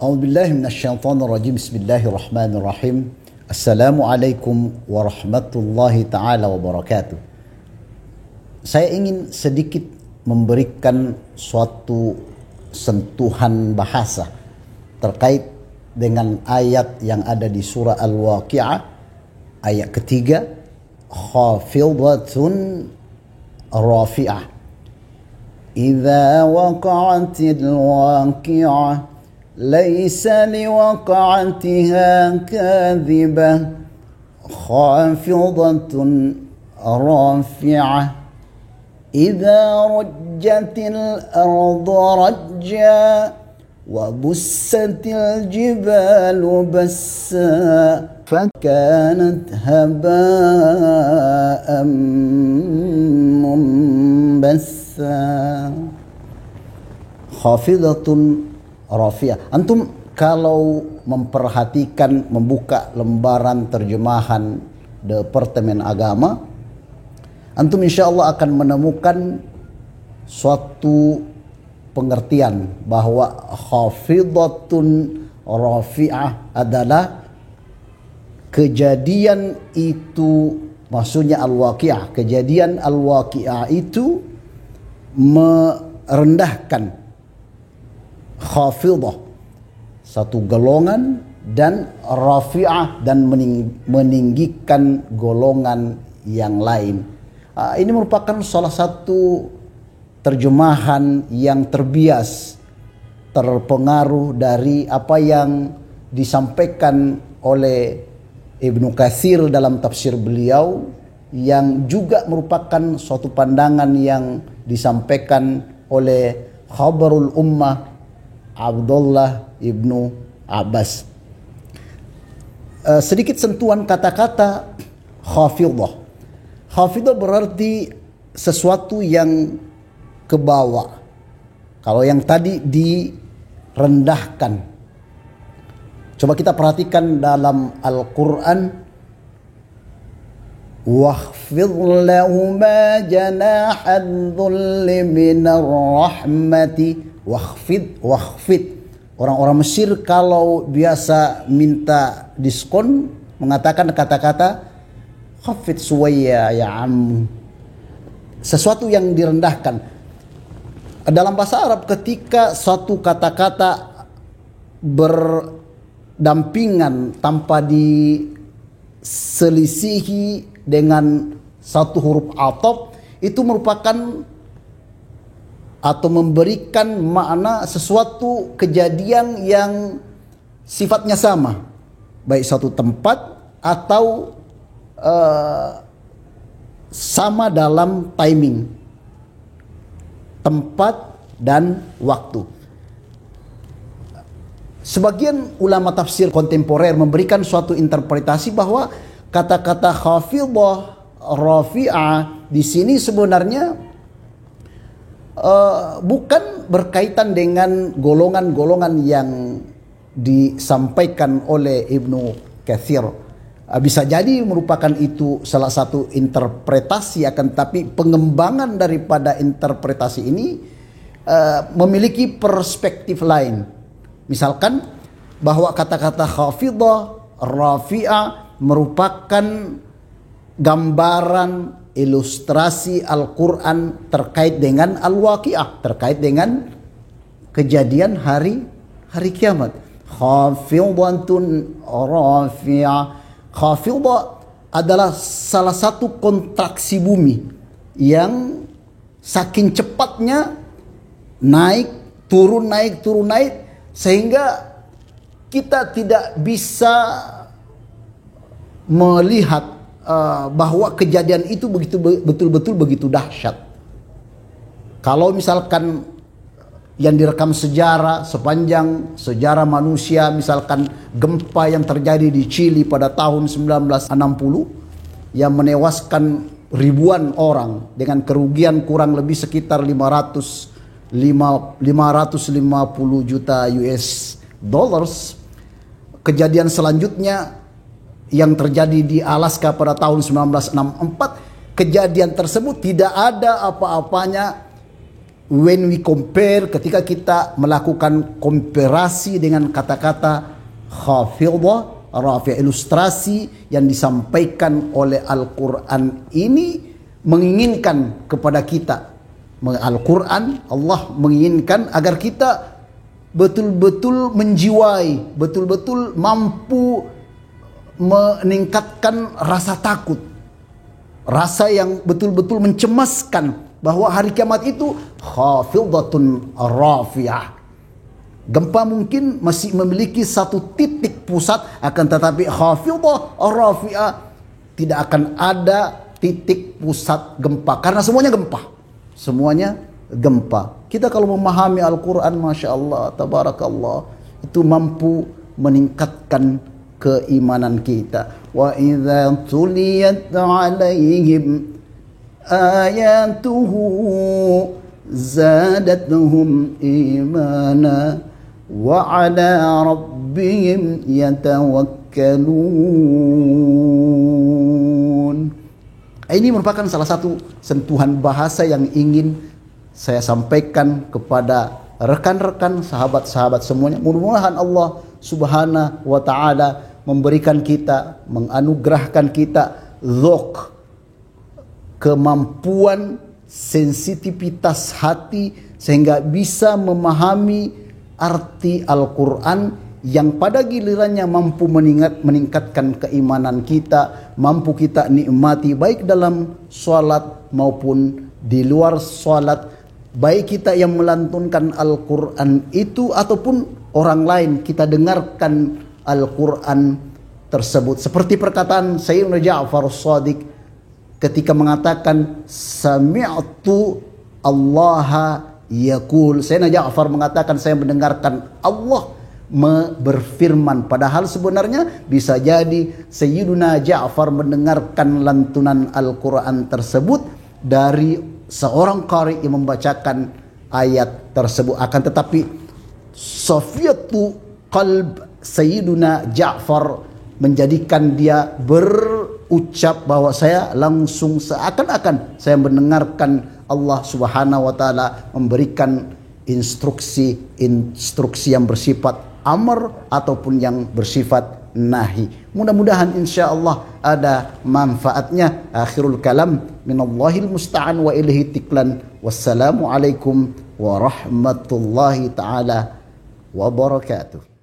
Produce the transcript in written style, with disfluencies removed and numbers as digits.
A'udzubillahi minasyaitonirrajim. Bismillahirrahmanirrahim. Assalamualaikum warahmatullahi taala wabarakatuh. Saya ingin sedikit memberikan suatu sentuhan bahasa terkait dengan ayat yang ada di surah Al-Waqi'ah ayat ketiga, khafidatun rafi'ah. Idza waqa'atil waqi'ah laisa liwaqa'atiha kadhibah khafidatun rafi'ah. Idza rajjatil ardu rajja wa bussatil jibalu bassa fakanat haba'an munbassa. Khafidatun rafi'ah. Antum kalau memperhatikan, membuka lembaran terjemahan Departemen Agama, antum insya Allah akan menemukan suatu pengertian bahwa khafidatun rafi'ah adalah kejadian itu, maksudnya al-waqi'ah, kejadian al-waqi'ah itu merendahkan, khafidah satu golongan, dan rafi'ah dan meninggikan golongan yang lain. Ini merupakan salah satu terjemahan yang terbias, terpengaruh dari apa yang disampaikan oleh Ibnu Katsir dalam tafsir beliau, yang juga merupakan suatu pandangan yang disampaikan oleh Khabarul Ummah Abdullah Ibnu Abbas. Sedikit sentuhan kata-kata khafidah. Khafidah berarti sesuatu yang ke bawah. Kalau yang tadi direndahkan. Coba kita perhatikan dalam Al-Quran. Wakhfid lahuma janahad dhulli minar rahmati. Wakhfid. Orang-orang Mesir kalau biasa minta diskon mengatakan kata-kata khafid suwaya ya am, sesuatu yang direndahkan. Dalam bahasa Arab ketika suatu kata-kata berdampingan tanpa diselisihi dengan satu huruf atop, itu merupakan atau memberikan makna sesuatu kejadian yang sifatnya sama, baik satu tempat atau sama dalam timing, tempat dan waktu. Sebagian ulama tafsir kontemporer memberikan suatu interpretasi bahwa kata-kata khafidah rafi'ah di sini sebenarnya bukan berkaitan dengan golongan-golongan yang disampaikan oleh Ibnu Katsir. Bisa jadi merupakan itu salah satu interpretasi, akan tapi pengembangan daripada interpretasi ini memiliki perspektif lain. Misalkan bahwa kata-kata khafidah rafi'ah merupakan gambaran ilustrasi Al-Quran terkait dengan Al-Waqi'ah, terkait dengan kejadian hari kiamat. Khafidatun rafi'ah. Khafidah adalah salah satu kontraksi bumi yang saking cepatnya naik turun sehingga kita tidak bisa melihat bahwa kejadian itu betul-betul begitu dahsyat. Kalau misalkan yang direkam sejarah sepanjang sejarah manusia, misalkan gempa yang terjadi di Chili pada tahun 1960 yang menewaskan ribuan orang dengan kerugian kurang lebih sekitar 550 juta US dollars. Kejadian selanjutnya yang terjadi di Alaska pada tahun 1964, kejadian tersebut tidak ada apa-apanya when we compare, ketika kita melakukan komparasi dengan kata-kata khafidhah, rafi'ah, ilustrasi yang disampaikan oleh Al-Quran ini menginginkan kepada kita, Al-Quran, Allah menginginkan agar kita betul-betul menjiwai, betul-betul mampu meningkatkan rasa takut, rasa yang betul-betul mencemaskan bahwa hari kiamat itu khafidhatun rafi'ah. Gempa mungkin masih memiliki satu titik pusat, akan tetapi khafidhah rafi'ah tidak akan ada titik pusat gempa, karena semuanya gempa. Semuanya gempa. Kita kalau memahami Al-Quran, Masya Allah, Tabarakallah, itu mampu meningkatkan keimanan kita. Wa idza tuliyat alaihim ayatuhu zadatuhum imana wa ala rabbihim yatawakkalun. Ini merupakan salah satu sentuhan bahasa yang ingin saya sampaikan kepada rekan-rekan, sahabat-sahabat semuanya. Mudah-mudahan Allah Subhanahu wa ta'ala memberikan kita, menganugerahkan kita dzauq, kemampuan sensitivitas hati, sehingga bisa memahami arti Al-Quran yang pada gilirannya mampu meningkatkan keimanan kita, mampu kita nikmati baik dalam sholat maupun di luar sholat, baik kita yang melantunkan Al-Quran itu ataupun orang lain kita dengarkan Al-Quran tersebut. Seperti perkataan Sayyidina Ja'far As-Shadiq ketika mengatakan sami'tu Allah yaqul. Sayyidina Ja'far mengatakan, saya mendengarkan Allah berfirman. Padahal sebenarnya bisa jadi Sayyidina Ja'far mendengarkan lantunan Al-Quran tersebut dari seorang qari yang membacakan ayat tersebut. Akan tetapi safiyatu qalb Sayyidina Ja'far menjadikan dia berucap bahwa saya langsung seakan-akan saya mendengarkan Allah Subhanahu wa ta'ala memberikan instruksi yang bersifat amr ataupun yang bersifat nahi. Mudah-mudahan insyaallah ada manfaatnya. Akhirul kalam minallahil musta'an wa ilaihi tiklan. Wassalamu alaikum warahmatullahi taala wabarakatuh.